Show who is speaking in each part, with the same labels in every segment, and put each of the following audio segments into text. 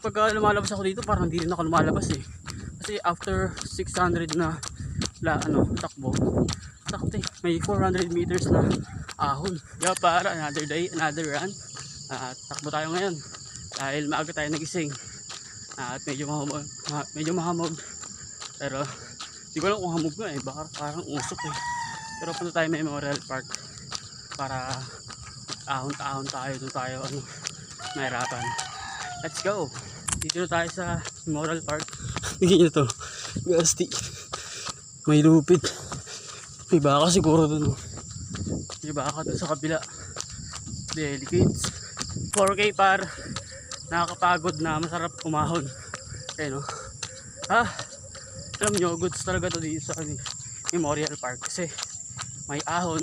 Speaker 1: Pagka lumalabas ako dito, parang hindi rin ako lumalabas eh. Kasi after 600 na takbo, sakto may 400 meters na ahon. Kaya para another day, another run. Takbo tayo ngayon dahil maaga tayo nagising. At medyo mahamog. Pero di ko alam kung hamog nga eh, baka parang usok eh. Pero punta tayo may Memorial Park para ahon tayo, doon tayo mahirapan. Let's go! Dito na tayo sa Memorial Park. Tingnan nyo to, gasti. May lupit. May baka siguro dun. May baka dun sa kabila. Delicates. 4K par. Nakakapagod na, masarap umahon. Ayun o. Alam nyo, goods talaga to dito sa Memorial Park. Kasi may ahon,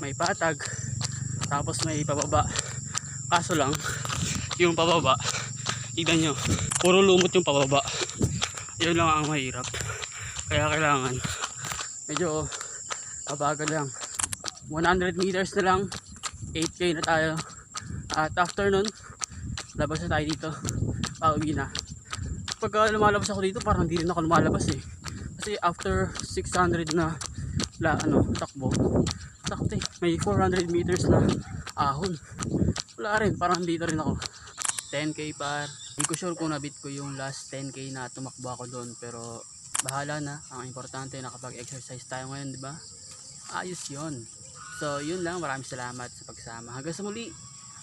Speaker 1: may patag, tapos may pababa. Kaso lang, yung pababa, tignan nyo, puro lumot yung pababa. Yun lang ang mahirap. Kaya kailangan medyo mabagal lang. 100 meters na lang, 8K na tayo. At after nun, labas na tayo dito, pauwi na. Pagka lumalabas ako dito, parang hindi rin ako lumalabas eh. Kasi after 600 na takbo, sakto may 400 meters na ahon. Wala rin, parang dito rin ako. 10K par. Hindi ko sure kung nabit ko yung last 10K na tumakbo ako doon, pero bahala na. Ang importante nakapag-exercise tayo ngayon, di ba? Ayos yun. So yun lang, maraming salamat sa pagsama. Hanggang sa muli,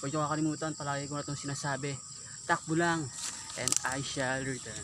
Speaker 1: huwag nyo kakalimutan, palagi ko na itong sinasabi, takbo lang and I shall return.